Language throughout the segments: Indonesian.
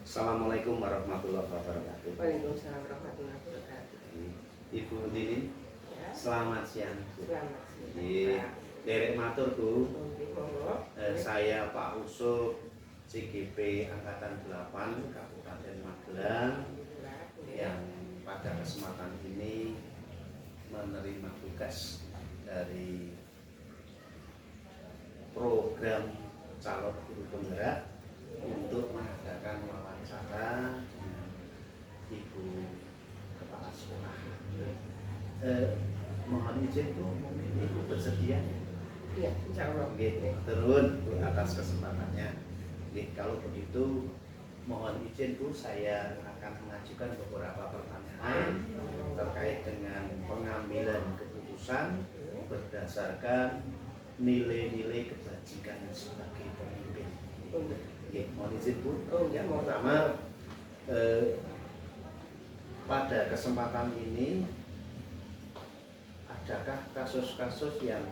Assalamualaikum warahmatullahi wabarakatuh. Waalaikumsalam warahmatullahi wabarakatuh. Ibu Nini, Ya, selamat siang. selamat siang. Iya, derek matur Bu. Oke, monggo. Saya Pak Usuk, CGP Angkatan 8 Kabupaten Magelang, Alhamdulillah, yang pada kesempatan ini menerima tugas dari program calon guru penggerak untuk mengadakan wawancara dengan Ibu Kepala Sekolah. Mohon izin Bu, mungkin Ibu bersedia? Iya, insya Allah. Oke, turun Bu atas kesempatannya. Oke, kalau begitu mohon izin Bu, saya akan mengajukan beberapa pertanyaan terkait dengan pengambilan keputusan berdasarkan nilai-nilai kebajikan sebagai pemimpin. Oke, mohon izin Bu. Yang pertama, pada kesempatan ini adakah kasus-kasus yang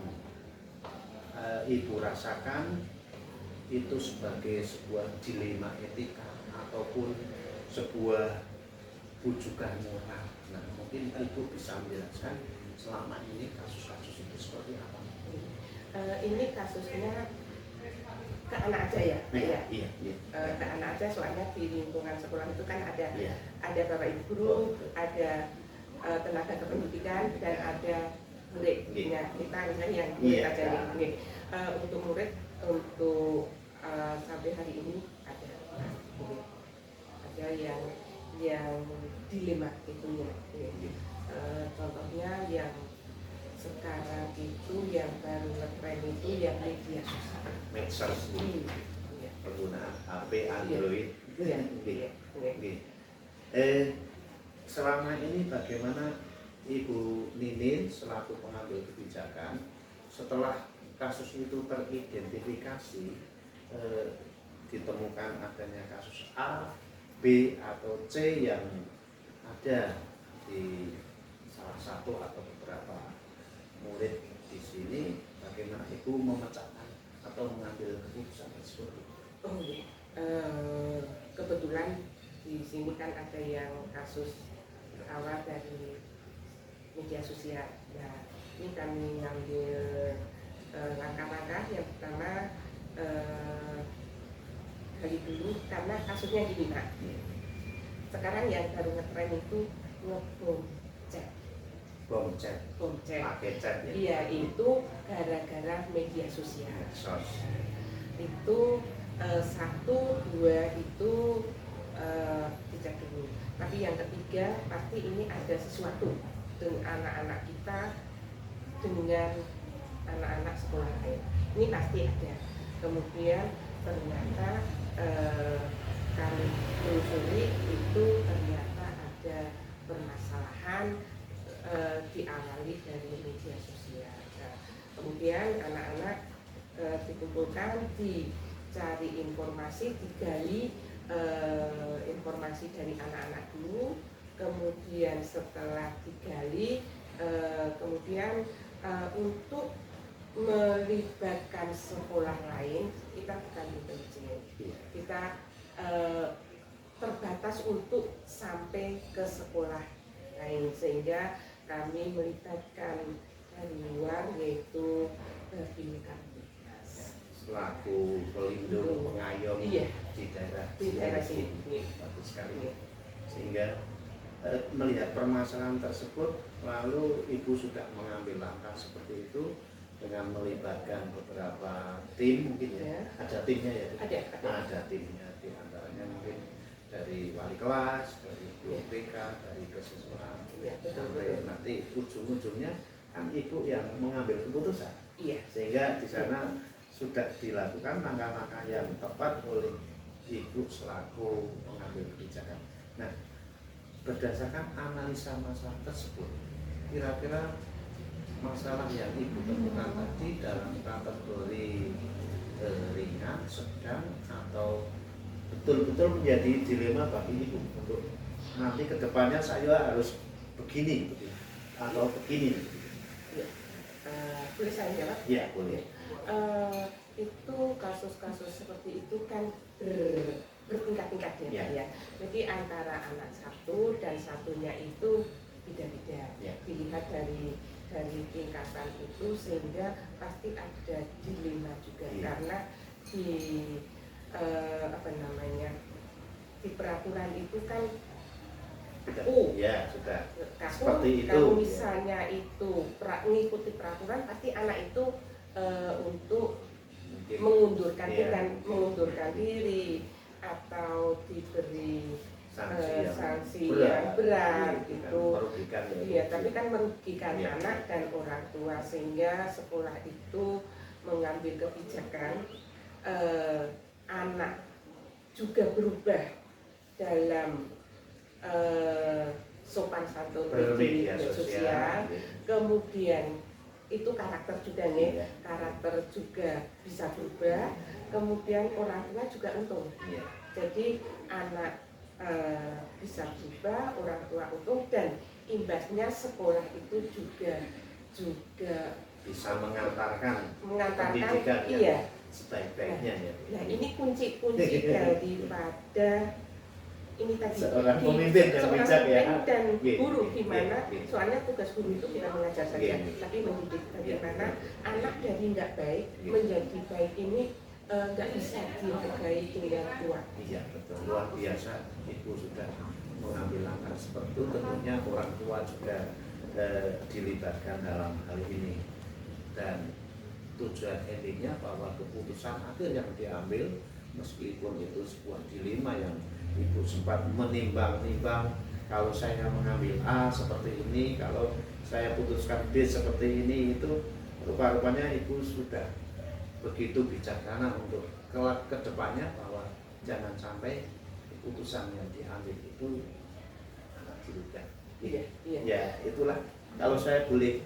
Ibu rasakan itu sebagai sebuah dilema etika ataupun sebuah bujukan moral? Nah, mungkin Ibu bisa menjelaskan selama ini kasus-kasus itu seperti apa? Ini kasusnya ke anak aja ya? Iya, iya. Ke anak aja, soalnya di lingkungan sekolah itu kan ada Iya. ada bapak ibu guru, ada tenaga kependidikan, dan ada murid. Ya, kita misalnya yang murid Iya. aja nih. Untuk murid, untuk sampai hari ini ada yang dilema itu ya. Contohnya yang sekarang itu yang baru ngetren itu yang media sosial. Medsos, Iya. penggunaan HP Android. Iya. Oke. Selama ini bagaimana Ibu Ninin selaku pengambil kebijakan setelah kasus itu teridentifikasi, ditemukan adanya kasus A, B atau C yang ada di salah satu atau beberapa murid di sini, bagaimana Ibu memecahkan atau mengambil keputusan tersebut? Oh iya. Kebetulan di sini kan ada yang kasus berawal dari media sosial. Nah, ini kami ngambil langkah-langkah. Yang pertama, dari dulu karena kasusnya gini Pak. Sekarang yang baru ngetren itu ngebom chat. Bom chat, pakai chat ya? Iya, itu gara-gara media sosial. Medsos. Itu satu, dua itu dicek dulu. Tapi yang ketiga pasti ini ada sesuatu dengan anak-anak kita, dengan anak-anak sekolah lain. Ini pasti ada. Kemudian ternyata kami telusuri itu ternyata ada permasalahan diawali dari media sosial. Nah, kemudian anak-anak dikumpulkan, dicari informasi, digali informasi dari anak-anak dulu. Kemudian setelah digali, kemudian untuk melibatkan sekolah lain, kita bukan intelijen. Kita terbatas untuk sampai ke sekolah lain, sehingga kami melibatkan dari luar, yaitu Bhinneka Selaku pelindung pengayom. Iya. di daerah sini. Bagus sekali. Sehingga melihat permasalahan tersebut, lalu Ibu sudah mengambil langkah seperti itu dengan melibatkan beberapa tim mungkin ya. Ada timnya ya? Ada timnya, di antaranya mungkin dari wali kelas, dari guru BK, dari kesiswaan, sampai nanti ujung-ujungnya kan Ibu yang mengambil keputusan. Iya. Sehingga di sana sudah dilakukan langkah-langkah yang tepat oleh Ibu selaku pengambil kebijakan. Nah, berdasarkan analisa masalah tersebut, kira-kira masalah yang Ibu temukan tadi dalam kategori ringan, sedang, atau betul-betul menjadi dilema bagi Ibu untuk nanti kedepannya saya harus begini atau begini. Boleh saya jawab? Iya, boleh. Itu kasus-kasus seperti itu kan bertingkat-tingkat ya, ya. Jadi antara anak satu dan satunya itu beda-beda. Ya. Dilihat dari tingkatan itu sehingga pasti ada dilema juga Ya. karena di apa namanya di peraturan itu kan Ya sudah kalau seperti itu. kalau misalnya itu mengikuti peraturan pasti anak itu untuk Mungkin, mengundurkan ya, bukan mengundurkan diri atau diberi sanksi yang berat gitu. Merugikan ya. Iya, tapi kan merugikan Ya. anak dan orang tua sehingga sekolah itu mengambil kebijakan anak juga berubah dalam sopan santun di media sosial, kemudian itu karakter juga nih, Iya. karakter juga bisa berubah, kemudian orang tua juga untung. Iya. Jadi anak bisa berubah, orang tua untung dan imbasnya sekolah itu juga bisa mengantarkan mengantarkan pendidikan iya. sebaik-baiknya ya. Nah ini kunci-kunci daripada ini tadi Seorang pemimpin yang seorang bijak ya. pemimpin dan Iya, guru iya, gimana iya. soalnya tugas guru itu tidak mengajar saja Iya. tapi mendidik bagaimana Iya. anak dari nggak baik Iya. menjadi baik ini nggak bisa dihargai dengan kuat. Iya betul, luar biasa. Ibu sudah mengambil langkah seperti itu. Tentunya orang tua juga dilibatkan dalam hal ini dan tujuan endingnya bahwa keputusan akhir yang diambil meskipun itu sebuah dilema yang ibu sempat menimbang-nimbang, kalau saya mengambil A seperti ini, kalau saya putuskan B seperti ini, itu rupa-rupanya ibu sudah begitu bijaksana untuk ke depannya bahwa jangan sampai keputusan yang diambil itu anak dirugikan. Iya, iya. Ya itulah kalau saya boleh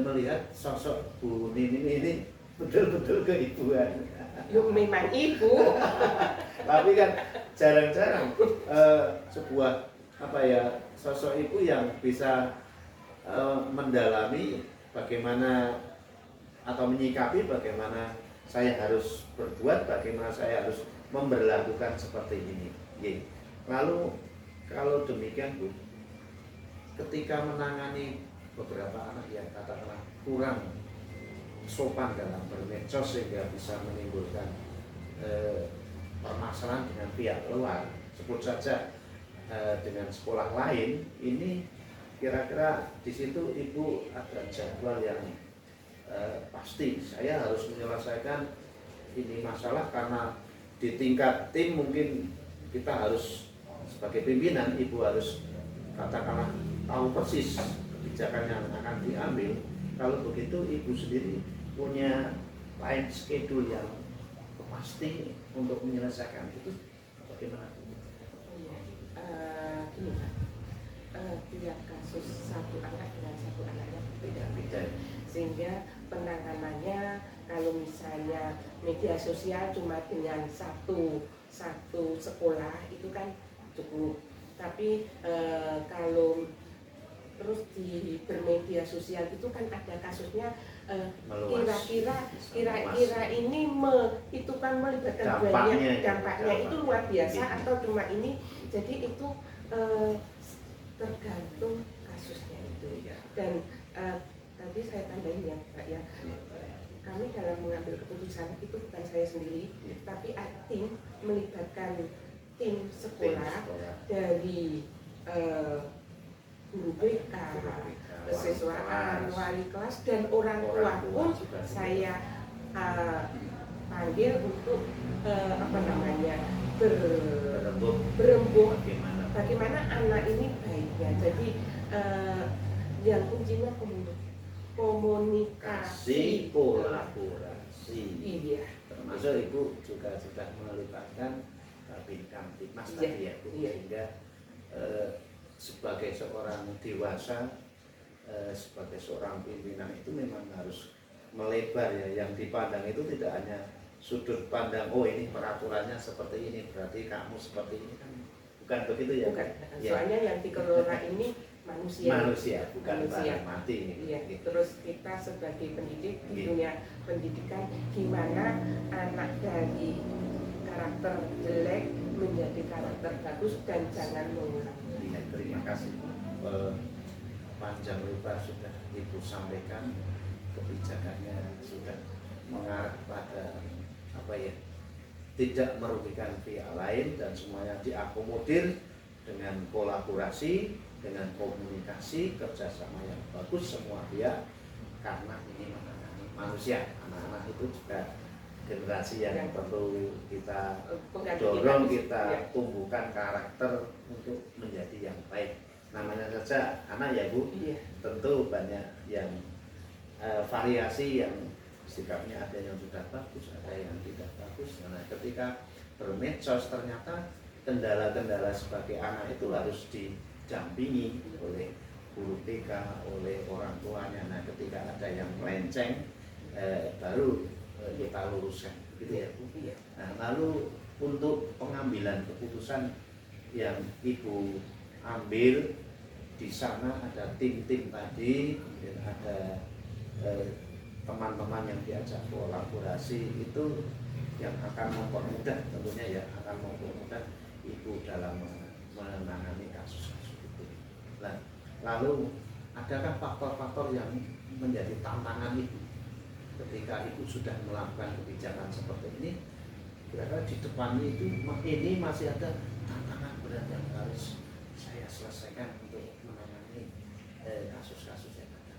melihat sosok Bu Nini ini betul-betul keibuan. Yuk memang ibu. Tapi kan jarang-jarang sebuah sosok ibu yang bisa mendalami bagaimana atau menyikapi bagaimana saya harus berbuat, bagaimana saya harus memberlakukan seperti ini. Lalu kalau demikian Bu, ketika menangani beberapa anak yang katakanlah kurang sopan dalam bermedsos sehingga bisa menimbulkan permasalahan dengan pihak luar, sebut saja dengan sekolah lain, ini kira-kira di situ ibu ada jadwal yang pasti saya harus menyelesaikan ini masalah karena di tingkat tim mungkin kita harus sebagai pimpinan ibu harus katakanlah tahu persis kebijakan yang akan diambil. Kalau begitu ibu sendiri punya time schedule yang pasti untuk menyelesaikan itu bagaimana? Gini Pak, tiap kasus satu anak dengan satu anaknya berbeda-beda sehingga penanganannya kalau misalnya media sosial cuma dengan satu sekolah itu kan cukup, tapi kalau terus di bermedia sosial itu kan ada kasusnya kira-kira ini itu kan melibatkan banyak dampaknya itu luar biasa atau cuma ini, jadi itu tergantung kasusnya itu dan tadi saya tambahin ya Pak ya, kami dalam mengambil keputusan itu bukan saya sendiri tapi tim melibatkan tim sekolah dari guru BK, kesiswaan, wali kelas dan orang tua pun saya panggil untuk berembuk bagaimana anak ini baiknya. Jadi yang kuncinya komunikasi, kolaborasi. Iya. Termasuk ibu juga sudah melibatkan Kamtipmas tadi ya, sehingga sebagai seorang dewasa, sebagai seorang pimpinan itu memang harus melebar ya, yang dipandang itu tidak hanya sudut pandang, oh ini peraturannya seperti ini, berarti kamu seperti ini, kan bukan begitu ya? Bukan, ya. Soalnya yang dikelola ini manusia, bukan barang mati. Iya. Terus kita sebagai pendidik di dunia pendidikan, gimana anak dari karakter jelek menjadi karakter terbagus dan jangan mengurangi. Ya, terima kasih. Panjang lebar sudah Ibu sampaikan, kebijakannya sudah mengarah pada apa ya, tidak merugikan pihak lain dan semuanya diakomodir dengan kolaborasi, dengan komunikasi, kerjasama yang bagus semua pihak, karena ini menangani manusia. Anak-anak itu juga generasi yang perlu kita dorong, kita tumbuhkan karakter untuk menjadi yang baik. Namanya saja anak ya Bu, tentu banyak yang variasi, yang sikapnya ada yang sudah bagus, ada yang tidak bagus. Nah, ketika bermedsos ternyata kendala-kendala sebagai anak itu harus didampingi oleh guru TK, oleh orang tuanya. Nah, ketika ada yang melenceng, baru kita luruskan, gitu ya Bu. Nah, lalu untuk pengambilan keputusan yang Ibu ambil, di sana ada tim-tim tadi, kemudian ada teman-teman yang diajak kolaborasi, itu yang akan mempermudah, tentunya ya akan mempermudah Ibu dalam menangani kasus-kasus itu. Nah, lalu adakah faktor-faktor yang menjadi tantangan Ibu ketika Ibu sudah melakukan kebijakan seperti ini? Kira-kira di depannya itu ini masih ada tantangan berat yang harus saya selesaikan untuk menangani kasus-kasus yang ada.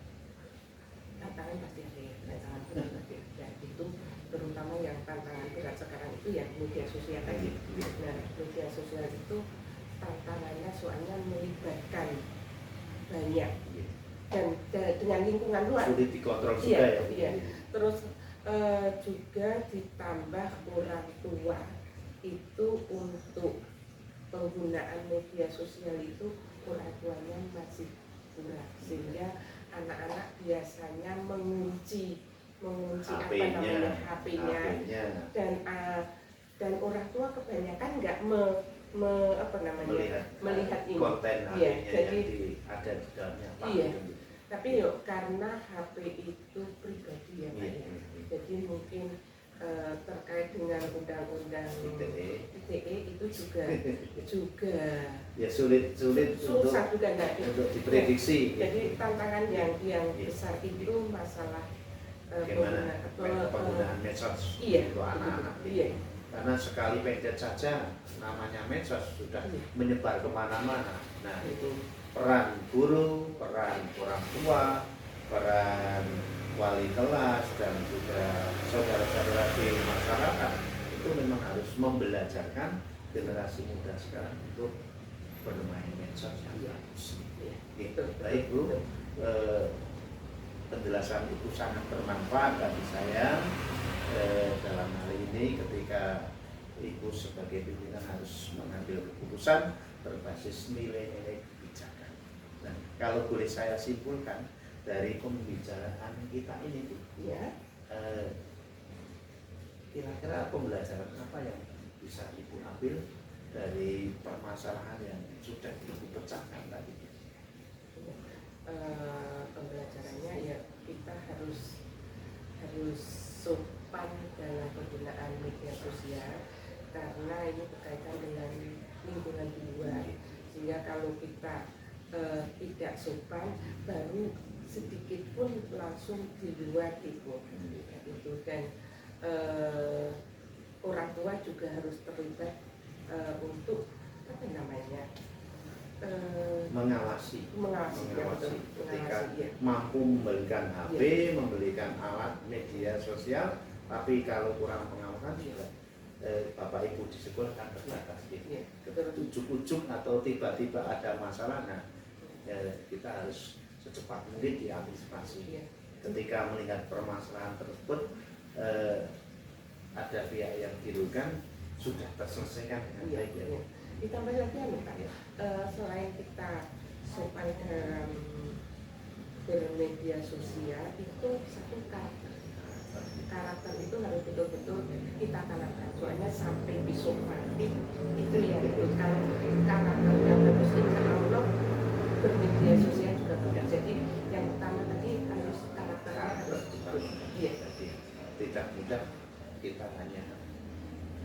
Tantangan pasti ada, tantangan berat pasti ada. Itu terutama yang tantangan berat sekarang itu ya media sosial tadi. Nah, media sosial itu tantangannya soalnya melibatkan banyak dan dengan lingkungan luar. Sulit dikontrol juga ya. Iya. Terus juga ditambah orang tua itu untuk penggunaan media sosial itu orang tuanya masih kurang, sehingga anak-anak biasanya mengunci HP-nya dan orang tua kebanyakan nggak melihat ini konten ya, jadi ada di dalamnya Pak. Iya. Tapi yuk karena HP itu pribadi ya Pak ya. Jadi mungkin terkait dengan undang-undang ITE itu juga ya sulit susah juga untuk diprediksi. Jadi tantangan yang besar itu masalah bagaimana penggunaan medsos untuk anak-anak. Iya. Karena sekali pencet saja namanya medsos sudah menyebar kemana-mana. Nah, itu peran guru, peran orang tua, peran wali kelas dan juga saudara-saudara di masyarakat itu memang harus membelajarkan generasi muda sekarang untuk bermain medsos yang bagus. Gitu. Baik Bu, penjelasan itu sangat bermanfaat bagi saya dalam hal ini ketika Ibu sebagai pimpinan harus mengambil keputusan berbasis nilai-nilai kebijakan. Nah, kalau boleh saya simpulkan dari pembicaraan kita ini, Bu, ya, kira-kira pembelajaran apa yang bisa Ibu ambil dari permasalahan yang sudah Ibu pecahkan tadi? Pembelajarannya ya kita harus sopan dalam penggunaan media sosial karena ini berkaitan dengan lingkungan di luar, sehingga kalau kita tidak sopan baru sedikit pun langsung di luar itu dan orang tua juga harus terlibat untuk apa namanya mengawasi ketika mampu membelikan HP, membelikan alat media sosial, tapi kalau kurang pengawasan juga Bapak Ibu di sekolah kan terbatas gitu. Ujuk-ujuk atau tiba-tiba ada masalah, nah kita harus secepat mungkin diantisipasi. Ketika melihat permasalahan tersebut ada pihak yang dirugikan, sudah terselesaikan dengan baik ya. Ditambah lagi Pak, selain kita sopan dalam bermedia sosial, itu satu karakter itu harus betul-betul kita tanamkan. Soalnya sampai besok mati itu yang kalau karakter yang bagus insya Allah bermedia sosial juga bagus. Jadi yang pertama tadi harus karakternya harus bagus. Iya. Tidak mudah kita hanya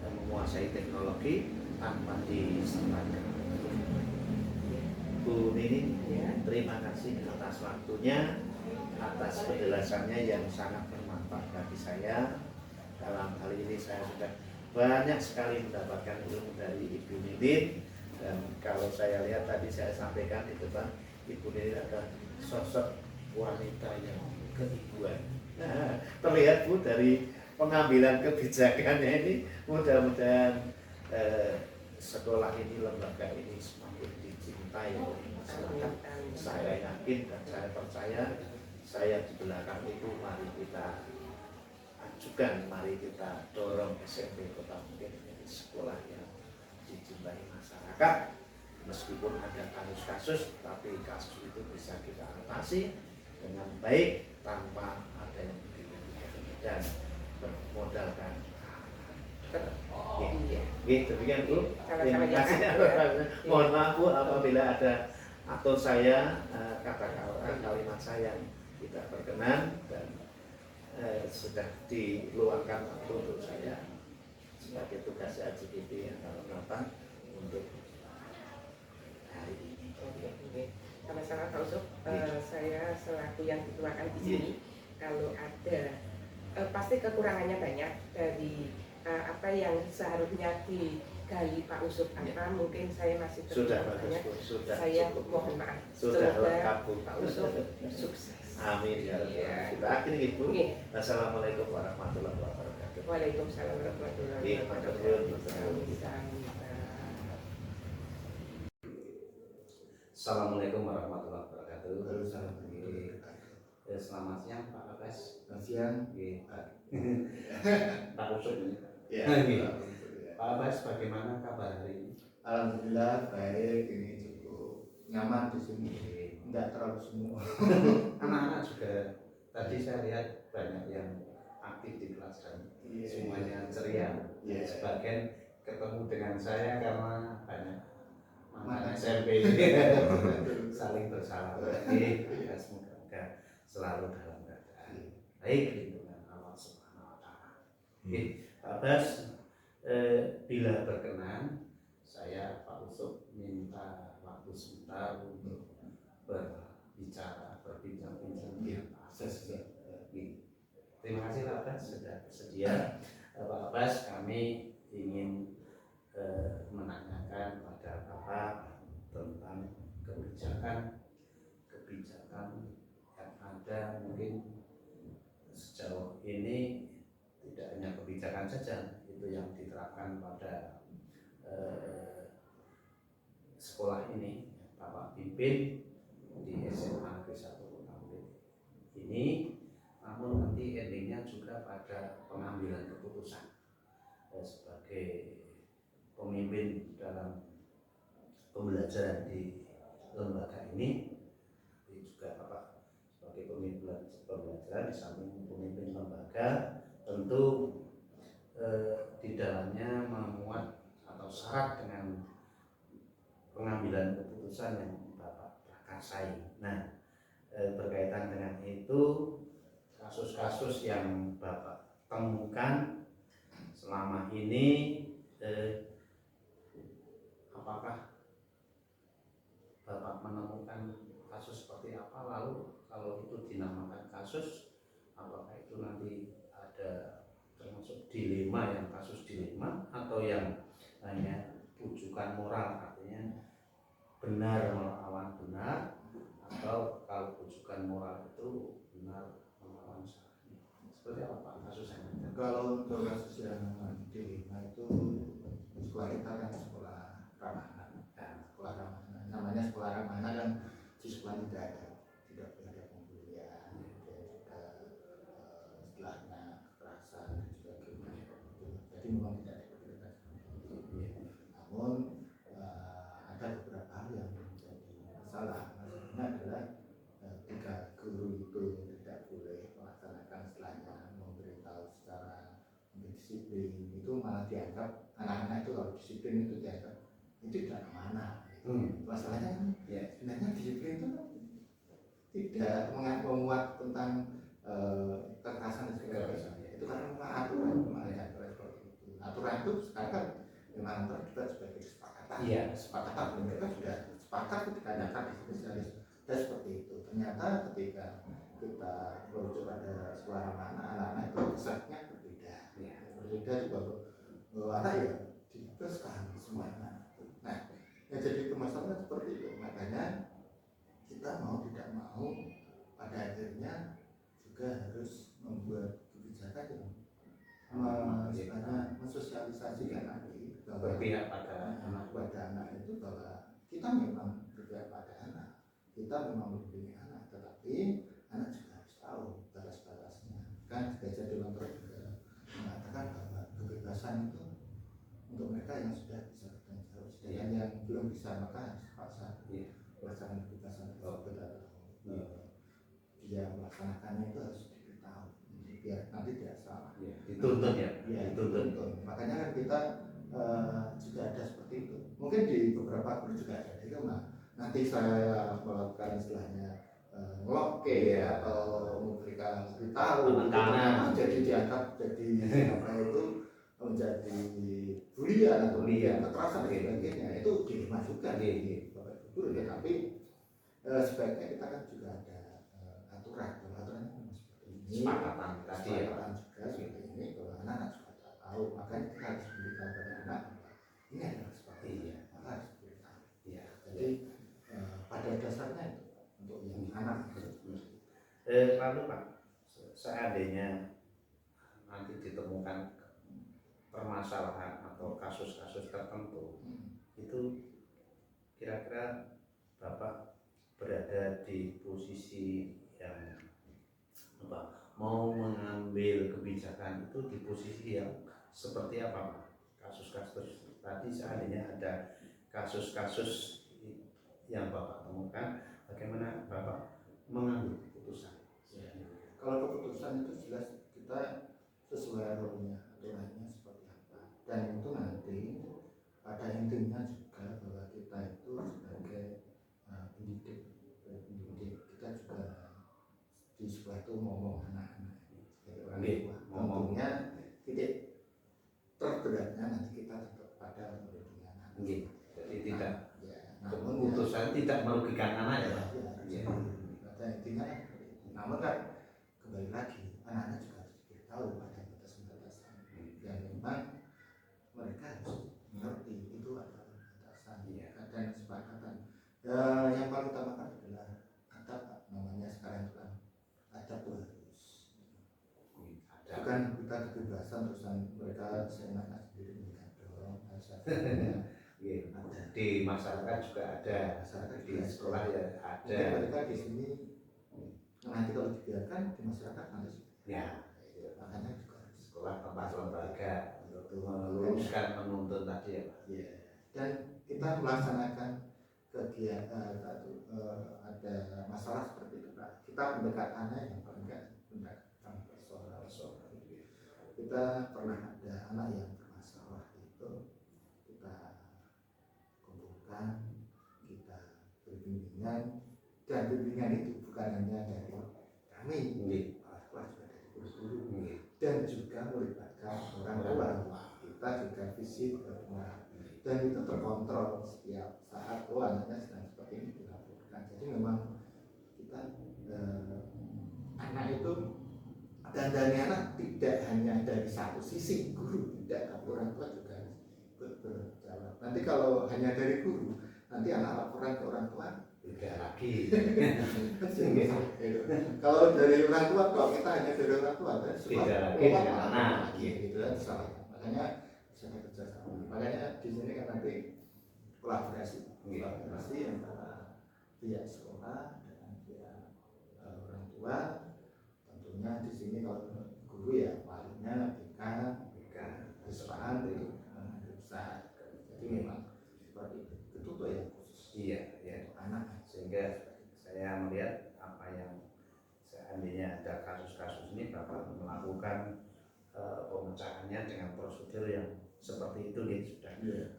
menguasai teknologi, tanpa disertakan. Bu Nini, Ya. terima kasih atas waktunya, atas penjelasannya yang sangat bermanfaat bagi saya. Dalam hal ini saya sudah banyak sekali mendapatkan ilmu dari Ibu Nini, dan kalau saya lihat tadi saya sampaikan di depan, Ibu Nini adalah sosok wanita yang keibuan. Nah, terlihat Bu dari pengambilan kebijakannya ini, mudah-mudahan sekolah ini, lembaga ini semakin dicintai oleh masyarakat. Saya yakin dan saya percaya, saya di belakang itu mari kita ajukan, mari kita dorong SMP Kota Bukit menjadi sekolah yang dicintai masyarakat. Meskipun ada kasus-kasus, tapi kasus itu bisa kita atasi dengan baik tanpa ada yang dan bermodalkan. Gitu, demikian Bu. Terima kasih. Mohon maaf Bu apabila ada atau saya kalimat saya yang tidak berkenan dan sudah diluangkan waktu untuk saya sebagai tugas AJGP yang datang untuk hari ini. Sama-sama Pak Usop, saya selaku yang dituakan di sini, kalau ada pasti kekurangannya banyak dari apa yang seharusnya digali Pak Usop apa mungkin saya masih Sudah banyak. sudah Saya cukup. mohon maaf. Sudah Semoga lengkap Bu. Pak Usop sukses. Amin ya Rabbal. Kita akhiri Ibu. Assalamualaikum warahmatullahi wabarakatuh. Waalaikumsalam warahmatullahi wabarakatuh. Assalamualaikum warahmatullahi wabarakatuh. Selamat siang Pak Abbas. Selamat siang. Pak Usop ini. Ya, Pak Abbas, bagaimana kabar hari ini? Alhamdulillah baik, ini cukup nyaman di sini, tidak terlalu semu. Anak-anak juga tadi saya lihat banyak yang aktif di kelas dan semuanya ceria. Sebagian ketemu dengan saya karena banyak mantan SMP saling bersalah. Ya, semoga selalu dalam keadaan baik lindungan Allah Subhanahu Wa Taala. Pak Abbas, bila berkenan, saya Pak Usop minta waktu sebentar untuk berbincang-bincang. Terima kasih Pak Abbas sudah bersedia. Pak Abbas, kami ingin menanyakan pada Bapak tentang kebijakan yang ada mungkin sejauh ini. Tidak hanya kebijakan saja itu yang diterapkan pada sekolah ini Bapak pimpin di SMA Negeri 1 Kota Bukit ini, namun nanti endingnya juga pada pengambilan keputusan sebagai pemimpin dalam pembelajaran di lembaga ini. Juga Bapak sebagai pemimpin pembelajaran di samping pemimpin lembaga, tentu di dalamnya memuat atau syarat dengan pengambilan keputusan yang Bapak prakarsai. Nah, berkaitan dengan itu, kasus-kasus yang Bapak temukan selama ini, apakah Bapak menemukan kasus seperti apa? Lalu kalau itu dinamakan kasus, apakah itu nanti ada termasuk dilema, yang kasus dilema, atau yang hanya rujukan moral, artinya benar melawan benar, atau kalau rujukan moral itu benar melawan salah? Seperti apa Pak kasus yang ada? Kalau untuk kasus yang dilema itu, sekolah kita kan sekolah ramah anak, sekolah ramah anak. Namanya sekolah ramah anak kan di sekolah tidak boleh ada pembulian, juga istilahnya kekerasan dan juga kriminal. Jadi memang tidak ada kekerasan. Namun ada beberapa hal yang menjadi masalah. Masalahnya adalah ketika guru itu tidak boleh melaksanakan istilahnya memberitahu secara disiplin, itu malah dianggap anak-anak itu kalau disiplin itu dianggap itu tidak kemana. Masalahnya kan sebenarnya disiplin itu tidak memuat tentang kekerasan dan sebagainya. Itu karena memang aturan, aturan itu sekarang kan memang terlibat sebagai sepakat. Iya. Sepakat, mereka sudah sepakat ketika nyata di spesialis. Dan seperti itu. Ternyata ketika kita merujuk pada sekolah ramah anak-anak itu kesannya berbeda. Iya. Berbeda juga anak ya dibebaskan semuanya. Nah, yang jadi permasalahan seperti itu. Makanya kita mau tidak mau pada akhirnya juga harus membuat kebijakan yang istilahnya mensosialisasikan lagi berpihak pada anak itu bahwa kita memang berpihak pada anak, kita memang melindungi anak, tetapi anak juga harus tahu batas-batasnya. Kan Gajah Dewantara juga mengatakan bahwa kebebasan itu untuk mereka yang sudah bisa bertanggung jawab, sedangkan yang belum bisa maka harus dipaksa melaksanakan kebebasan tersebut atau dia melaksanakannya itu harus diberitahu biar nanti tidak salah. Dituntut ya. Dituntut. Makanya kan kita juga ada seperti itu. Mungkin di beberapa guru juga ada. Jadi nanti saya melakukan istilahnya ngeloke atau memberikan beritahu, jadi dianggap jadi apa itu menjadi bulian atau kekerasan dan sebagainya. Itu dimasukkan di beberapa guru. Tetapi sebaiknya kita kan juga ada aturan seperti ini. Sepakatan tadi ya. Juga seperti ini bahwa anak-anak juga tahu. Makanya kita harus memberitahu pada anak ini adalah seperti ini. Maka harus diberitahu. Jadi pada dasarnya itu untuk yang anak. Lalu Pak, seandainya nanti ditemukan permasalahan atau kasus-kasus tertentu, itu kira-kira Bapak berada di posisi yang mau mengambil kebijakan itu di posisi yang seperti apa Pak? Kasus-kasus tadi seandainya ada kasus-kasus yang Bapak temukan, bagaimana Bapak mengambil keputusan? Kalau keputusan itu jelas kita sesuai role-nya, aturannya seperti apa. Dan itu nanti pada intinya juga bahwa kita itu sebagai pendidik, kita juga di sekolah itu ngomong anak-anak sebagai orang tua. Tentunya titik terberatnya nanti kita tetap pada melindungi anak. Jadi tidak keputusan tidak merugikan anak ya. Pada intinya namun kan kembali lagi anak-anak juga harus diberitahu pada batasan-batasan dan memang mereka harus mengerti itu adalah batasan dan kesepakatan. Yang paling utama kan adalah adab, namanya sekarang kan adab itu harus bukan kita kebebasan terusan mereka seenaknya sendiri menggadong di masyarakat juga ada, di sekolah ya ada. Mereka di sini nanti kalau dibiarkan di masyarakat nanti makanya juga sekolah tempat lembaga untuk meluruskan menuntut tadi ya Pak. Dan kita melaksanakan kegiatan ada masalah seperti itu Pak. Kita pendekatannya yang paling pendekatan personal. Kita pernah ada anak yang bermasalah itu kita kumpulkan, kita beri bimbingan, dan bimbingan itu bukan hanya dari kami, kelas juga dari guru-guru, dan juga melibatkan orang tua. Kita juga visit ke rumah, dan itu terkontrol setiap saat. Anaknya sedang seperti ini dilaporkan. Jadi memang kita anak itu dan dari anak tidak hanya dari satu sisi guru, tidak, tapi orang tua juga berjawab. Nanti kalau hanya dari guru, nanti anak laporan ke orang tua beda lagi. Kalau dari orang tua, kalau kita hanya dari orang tua, beda lagi dengan anak. Gitu kan salah. Makanya bisa kerja sama. Makanya di sini kan nanti kolaborasi antara pihak sekolah dengan pihak orang tua. Tentunya di sini kalau guru ya walinya, kesepakatan itu besar. Jadi memang seperti itu tuh yang khusus. Anak. Sehingga saya melihat apa yang seandainya ada kasus-kasus ini Bapak melakukan pemecahannya dengan prosedur yang seperti itu nih sudah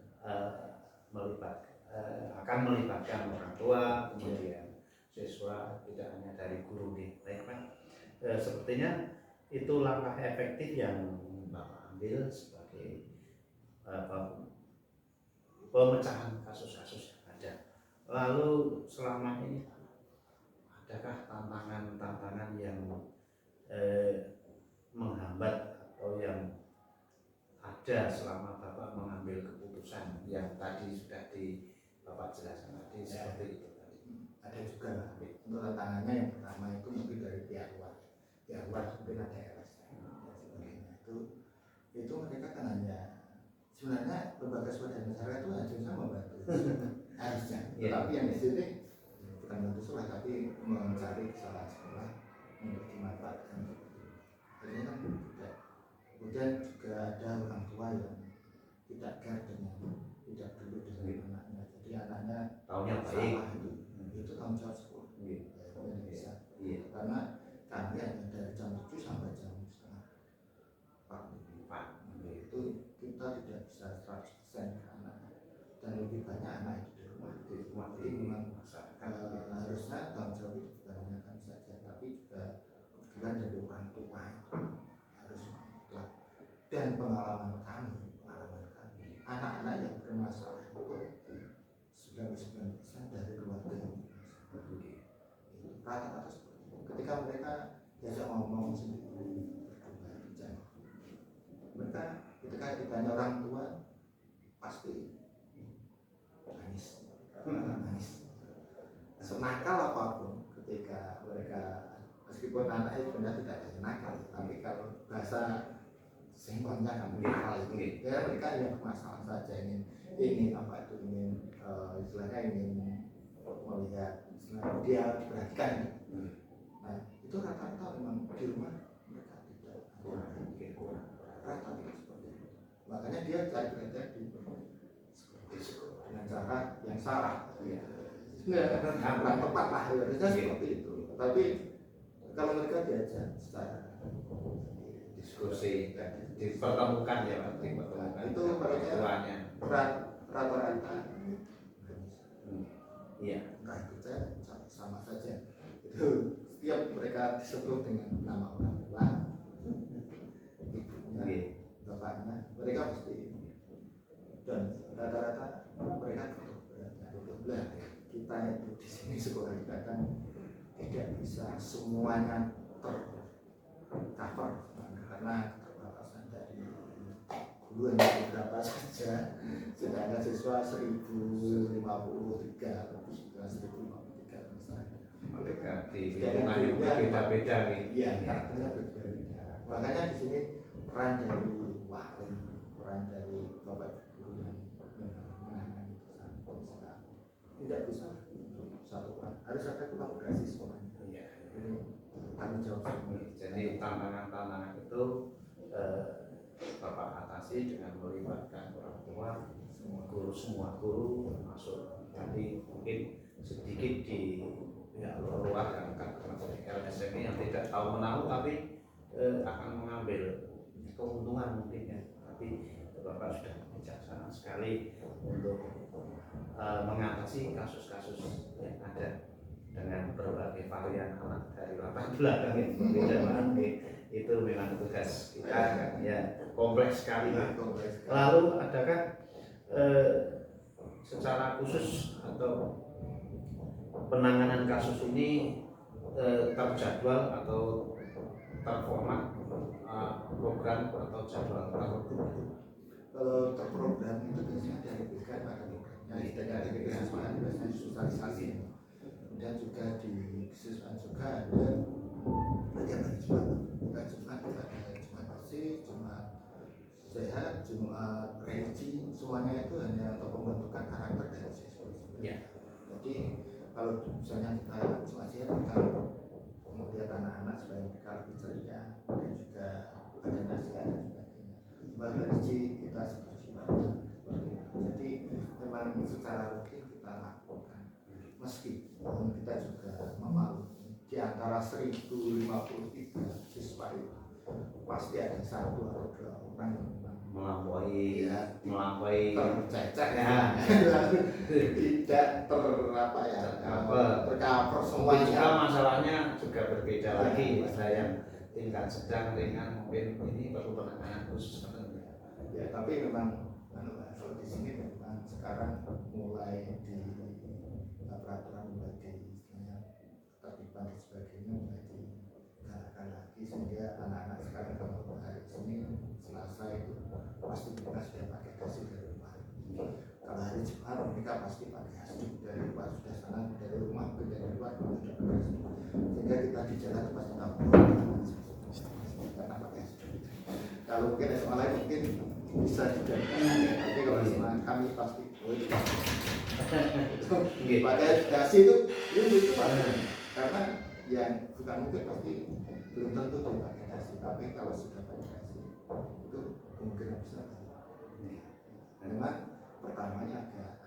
akan melibatkan orang tua, kemudian siswa, tidak hanya dari guru nih. Baik Pak. Sepertinya itu langkah efektif yang Bapak ambil sebagai pemecahan kasus-kasus yang ada. Lalu selama ini adakah tantangan-tantangan yang menghambat atau yang ada selama Bapak mengambil keputusan yang tadi sudah Bapak jelaskan tadi seperti itu tadi? Ada juga untuk tantangannya. Yang pertama itu mungkin dari pihak luar mungkin ada LSM dan sebagainya. Itu mereka kan hanya sebenarnya lembaga swadaya masyarakat itu harusnya membantu harusnya, tapi yang di sini bukan membantu sekolah tapi mencari kesalahan sekolah untuk dimanfaatkan. Jadi kan tidak. Kemudian juga ada orang tua yang tidak care dengan tidak dulu dengan anaknya. Jadi anaknya Tahunnya salah baik. itu tanggung jawab sekolah. Yang bisa. Karena kami hanya dari jam 7 sampai jam setengah 4. Itu kita tidak bisa 100% ke anak, dan lebih banyak anak itu di rumah. Jadi memang harusnya tanggung jawab itu bukan hanya kami saja, tapi juga kebetulan dari orang tua harus mutlak. Dan pengalaman kami anak-anak yang bermasalah itu 99% dari keluarga yang bermasalah. Rata-rata seperti itu. Ketika mereka biasa ngomong sendiri berdua bicara, mereka ketika ditanya orang tua pasti nangis. Senakal apapun ketika mereka, meskipun anaknya sebenarnya tidak ada nakal, tapi kalau bahasa simpelnya kan nakal itu ya mereka hanya bermasalah saja, ingin apa itu, istilahnya ingin melihat dia diperhatikan. Nah itu rata-rata memang di rumah mereka tidak rata-rata seperti itu. Makanya dia cari perhatian di sekolah dengan cara yang salah. Kurang tepat lah, harusnya seperti itu. Tapi kalau mereka diajak secara Diskusi dan dipertemukan ya Pak, dipertemukan itu tuanya. Rata-rata Iya. entah itu sama saja. Itu setiap mereka disebut dengan nama orang tua, ibunya, bapaknya, mereka pasti. Dan rata-rata mereka betul-betul kita itu di sini sekolah kita kan tidak bisa semuanya tercover karena keterbatasan dari guru hanya beberapa saja, sedangkan siswa 1053 lebih 1053 misalnya. Mereka di lingkungan yang berbeda-beda nih. Iya, artinya berbeda. Makanya di sini peran dari wali, peran dari bapak guru yang menangani itu sangat tidak bisa satu orang, harus ada kolaborasi semuanya. Iya. Ini tanggung jawab semua. Jadi tantangan-tantangan itu Bapak atasi dengan melibatkan orang tua, semua guru termasuk tadi mungkin sedikit di pihak luar yang LSM yang tidak tahu menahu tapi akan mengambil keuntungan mungkin ya. Tapi Bapak sudah bijaksana sekali untuk mengatasi kasus-kasus yang ada dengan berbagai varian anak dari latar belakang yang berbeda. Itu memang tugas kita kan ya, kompleks sekali. Lalu adakah secara khusus atau penanganan kasus ini terjadwal atau terformat program atau jadwal tertentu? Kalau terprogram itu biasanya dialihkan pada programnya, dari kesiswaan biasanya sosialisasi. Kemudian juga di kesiswaan juga ada latihan hari Jumat. Jumat itu ada Jumat bersih, Jumat sehat, Jumat religi, semuanya itu hanya untuk pembentukan karakter dari siswa. Ya. Jadi kalau misalnya kita Jumat sehat kita kemudian anak-anak supaya mereka lebih ceria dan juga badannya sehat dan sebagainya. Jumat religi kita seperti ibadah. Jadi memang secara rutin kita lakukan. Meskipun kita juga memaklumi di antara 1053 siswa itu pasti ada satu atau dua orang yang melampaui tercecer ya. Tidak tercover semuanya. Juga masalahnya juga berbeda lagi. Ada yang tingkat sedang, ringan, mungkin ini perlu penanganan khusus tertentu. Ya, tapi memang kalau di sini memang sekarang mulai di peraturan mulai di istilahnya ketertiban dan sebagainya mulai digalakan lagi, sehingga anak-anak sekarang kalau hari Senin, Selasa itu pasti mereka sudah pakai dasi dari rumah. Kalau hari Jumat mereka pasti pakai hasduk dari luar, sudah sana dari rumah ke dari luar sudah pakai hasduk, sehingga kita di jalan pasti tahu karena pakai hasduk. Kalau mungkin SMA lain mungkin bisa juga, tapi kalau SMA kami pasti pakai dasi itu pasti, karena yang bukan mungkin pasti belum tentu dia pakai dasi, tapi kalau sudah pakai dasi itu kemungkinan besar. Memang pertamanya agak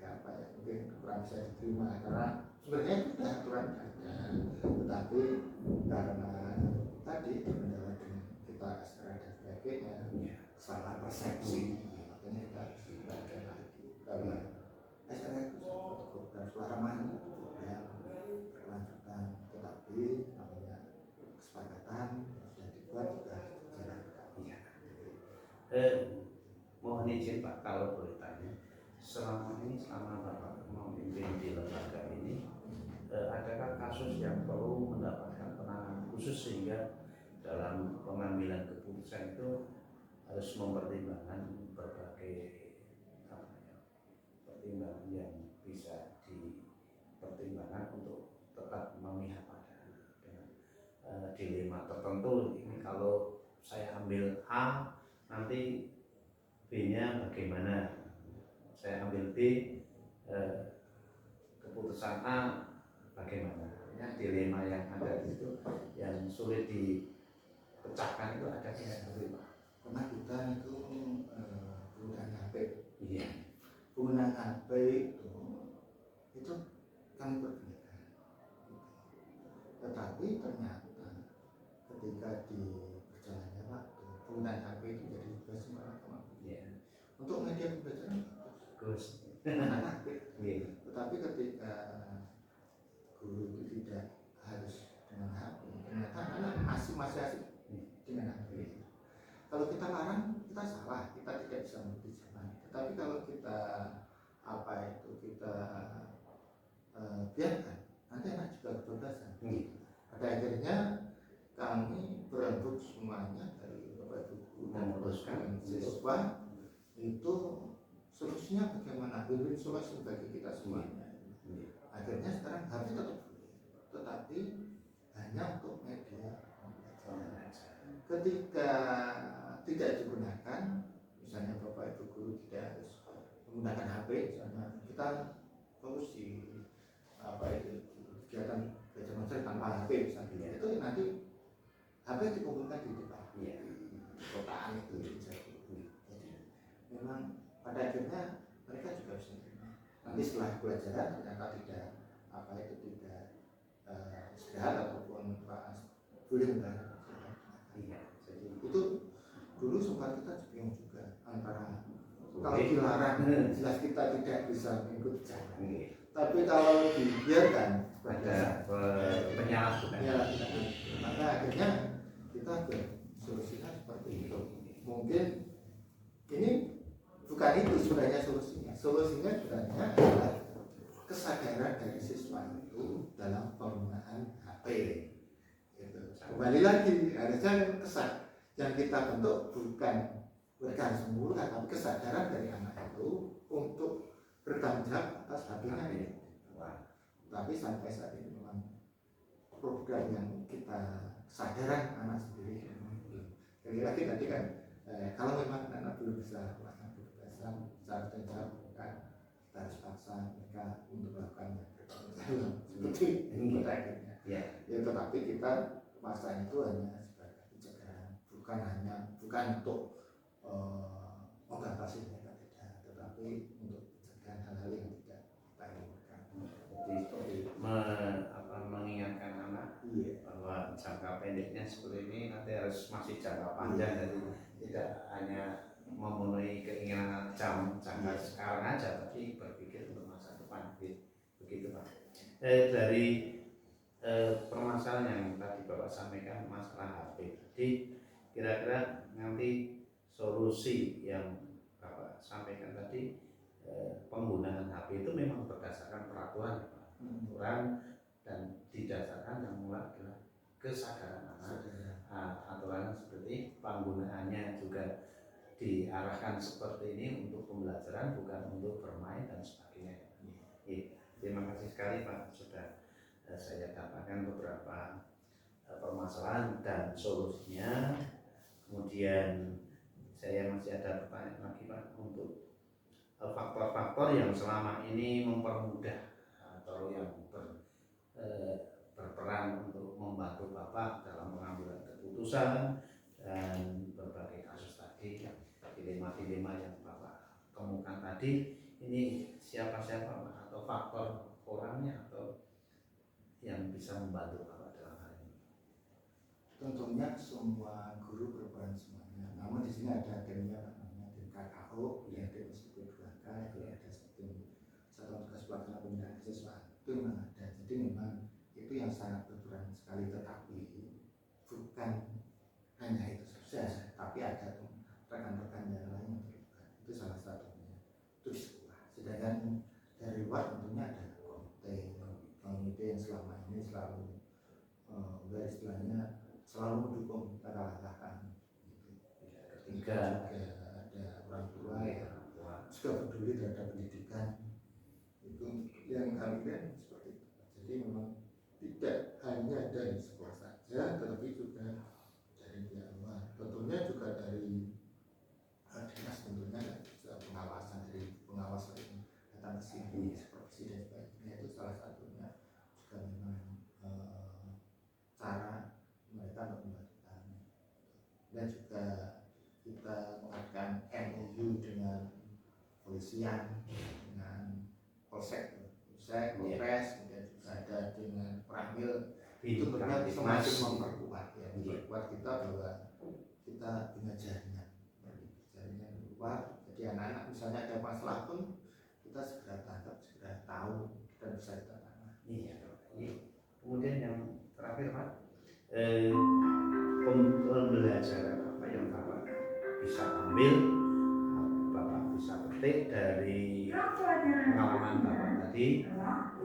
apa ya, mungkin kurang bisa diterima karena sebenarnya itu sudah aturan ada, tetapi karena tadi kendala dengan kita SRA dan sebagainya salah persepsi, makanya kita harus dibaca lagi karena SRA itu program selama ya berkelanjutan, tetapi namanya kesepakatan sudah dibuat juga dijalankan. Mohon izin Pak, kalau boleh tanya, selama Bapak memimpin di lembaga ini, adakah kasus yang perlu mendapatkan penanganan khusus sehingga dalam pengambilan keputusan itu harus mempertimbangkan berbagai pertimbangan yang bisa dipertimbangkan untuk tetap memihak pada dilema tertentu. Ini kalau saya ambil A, nanti B-nya bagaimana? Saya ambil B, keputusan A bagaimana? Ya, dilema yang ada di situ, yang sulit dipecahkan itu ada Karena kita itu penggunaan HP. Iya. Penggunaan HP itu kami berbeda. Tetapi ternyata ketika di berjalannya waktu, penggunaan HP itu jadi tugas sembarangan. Untuk media pembelajaran bagus, tetapi ketika guru itu tidak harus dengan HP, ternyata anak masih asik dengan HP. Kalau kita larang, kita salah, kita tidak bisa mengikuti zaman. Tetapi kalau kita biarkan, nanti anak juga kebebasan. Pada akhirnya kami berembuk semuanya dari Bapak Ibu guru dan memutuskan siswa itu solusinya bagaimana, win-win solusi bagi kita semuanya. Akhirnya sekarang HP tetap boleh, tetapi hanya untuk media. Ketika tidak digunakan, misalnya Bapak Ibu guru tidak harus menggunakan HP, misalnya kita solusi kegiatan belajar mengajar tanpa HP misalnya, itu nanti HP dikumpulkan di depan kotaan itu. Memang pada akhirnya mereka juga bisa menerima. Nanti setelah pelajaran ternyata tidak istirahat ataupun boleh mendarat. Itu dulu sempat kita bingung juga antara kalau dilarang jelas kita tidak bisa mengikuti jalan. Tapi kalau dibiarkan ada penyalahgunaan. Maka akhirnya kita bersolusinya seperti itu. Mungkin ini bukan itu sebenarnya solusinya. Solusinya sebenarnya adalah kesadaran dari siswa itu dalam penggunaan HP. Gitu. Kembali lagi, harusnya yang kita bentuk bukan berkan semula, tapi kesadaran dari anak itu untuk bertanggung jawab atas HP-nya. Tapi sampai saat ini memang program yang kita kesadaran anak sendiri. Jadi lagi tadi kan, kalau memang anak belum bisa melakukan kebebasan secara terjawab, kita harus paksa mereka untuk melakukan seperti ini akhirnya. Ya, tetapi kita paksa itu hanya sebagai pencegahan, bukan untuk mengatasi mereka tidak, tetapi untuk pencegahan hal-hal yang tidak kita inginkan. Jadi mengingatkan anak bahwa jangka pendeknya seperti ini, nanti harus masih jangka panjang, jadi tidak hanya memenuhi keinginan jangka sekarang aja, tapi berpikir untuk masa depan. Begitu Pak. Dari permasalahan yang tadi Bapak sampaikan masalah HP, jadi kira-kira nanti solusi yang Bapak sampaikan tadi, penggunaan HP itu memang berdasarkan peraturan, dan didasarkan yang mulai adalah kesadaran anak. Aturan seperti penggunaannya juga diarahkan seperti ini untuk pembelajaran, bukan untuk bermain dan sebagainya. Terima kasih sekali Pak, sudah saya dapatkan beberapa permasalahan dan solusinya. Kemudian saya masih ada pertanyaan lagi Pak, untuk faktor-faktor yang selama ini mempermudah atau yang berperan untuk membantu Bapak dalam pengambilan keputusan dan berbagai kasus tadi, dilema-dilema yang Bapak temukan tadi, ini siapa-siapa Pak, atau faktor orangnya atau yang bisa membantu Bapak dalam hal ini? Tentunya semua guru berperan semuanya. Namun di sini ada timnya namanya tim KKO, ya tim meskipun 2K, itu ada tim satuan tugas pelaksana pembinaan siswa, itu memang ada. Jadi memang itu yang sangat berperan sekali, tetapi bukan hanya itu saja, tapi ada rekan-rekan yang lain yang terlibat. Itu salah satunya. Itu di sekolah. Sedangkan dari luar tentunya ada komite yang selama ini selalu istilahnya selalu mendukung kata-kata gitu. Ketiga juga ada orang tua yang juga peduli terhadap pendidikan, itu yang kami lihat seperti itu. Jadi memang tidak hanya dari sekolah saja, tetapi juga dari pihak luar. Tentunya juga dari dinas, tentunya juga pengawasan dari pengawas yang datang ke sini, supervisi dan sebagainya, itu salah satunya juga memang cara mereka untuk membantu kami. Dan juga kita mengadakan MOU dengan polisian, dengan polsek, polres, kemudian juga ada dengan Pramil. Itu benar semakin memperkuat ya, memperkuat kita bahwa kita punya jaringan luar. Jadi anak-anak misalnya ada masalah pun kita segera tangkap, segera tahu dan bisa kita tangani. Iya. Kemudian yang terakhir Pak, pembelajaran apa yang Bapak bisa ambil, Bapak bisa petik dari pengalaman Bapak tadi,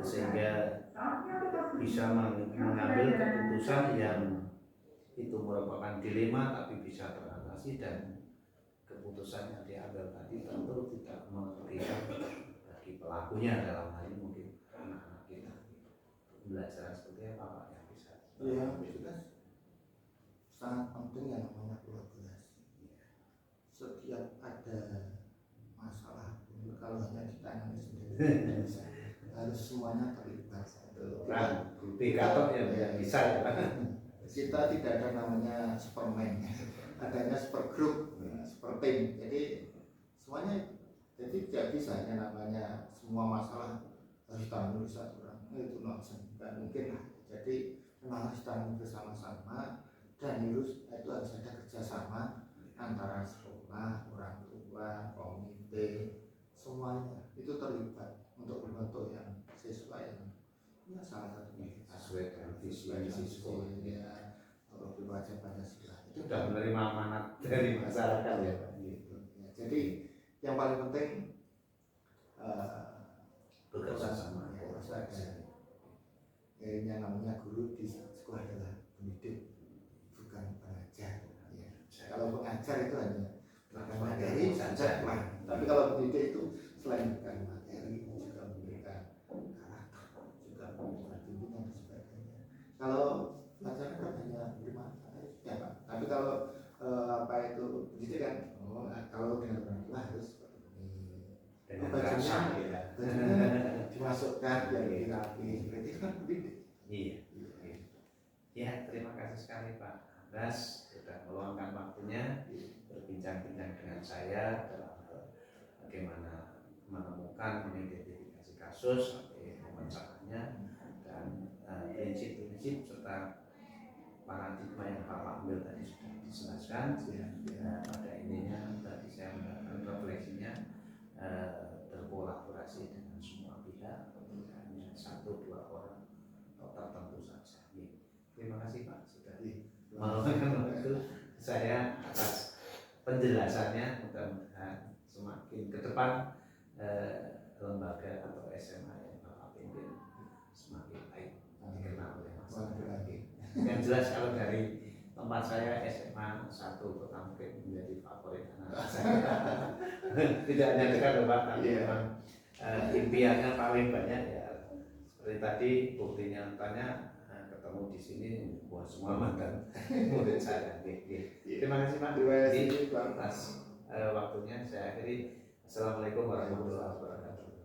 sehingga bisa mengambil keputusan yang itu merupakan dilema tapi bisa teratasi, dan keputusan yang diambil tadi tentu tidak merugikan bagi pelakunya, dalam hal ini mungkin anak-anak kita. Pembelajaran seperti apa Pak yang bisa? Ya, sudah sangat penting yang namanya kolaborasi. Setiap ada masalah, kalau hanya ditangani sendiri bisa, harus semuanya terlibat. Indikator yang bisa ya. Kita tidak ada namanya superman, adanya super group, super team. Jadi semuanya, jadi tidak bisa hanya namanya semua masalah harus ditangani satu orang, itu nonsense, tidak mungkin lah. Jadi memang harus ditangani bersama-sama, dan itu harus ada kerjasama antara sekolah, orang tua, komite, semuanya itu terlibat untuk membentuk yang siswa yang ya salah satunya sesuai dengan visi sekolah ya, untuk belajar Pancasila itu sudah menerima amanat dari masyarakat ya Pak. Gitu. Ya, jadi yang paling penting bekerja sama. Yang namanya guru di sekolah adalah pendidik, bukan pengajar. Ya. Kalau pengajar itu hanya materi saja, tapi kalau pendidik itu selain bukan materi juga memberikan karakter, juga memberikan bimbingan dan sebagainya. Kalau masyarakat hanya menerima materi sudah Pak, tapi kalau apa itu pendidikan, kalau dengan orang tua harus seperti ini. Bajunya dimasukkan biar lebih rapi, berarti kan pendidik. Iya. Ya, terima kasih sekali Pak Andas sudah meluangkan waktunya berbincang-bincang dengan saya dalam hal bagaimana menemukan, mengidentifikasi kasus, memecahkannya, dan prinsip-prinsip serta paradigma yang Bapak ambil tadi sudah dijelaskan. Pada intinya tadi saya mendapatkan refleksinya, berkolaborasi dengan semua pihak, hanya 1-2 orang atau tertentu saja. Terima kasih Pak sudah meluangkan waktu saya atas penjelasannya, mudah-mudahan semakin semakin ke depan lembaga atau SMA yang Bapak pimpin semakin baik dikenal oleh masyarakat. Yang jelas kalau dari tempat saya SMA 1 Kota mungkin menjadi favorit anak saya. Tidak hanya dekat lho Pak, tapi memang impiannya paling banyak ya seperti tadi buktinya tanya ketemu di sini buat semua mantan murid saya. Terima kasih Pak. Terima kasih atas waktunya. Saya akhiri. Assalamualaikum warahmatullahi wabarakatuh.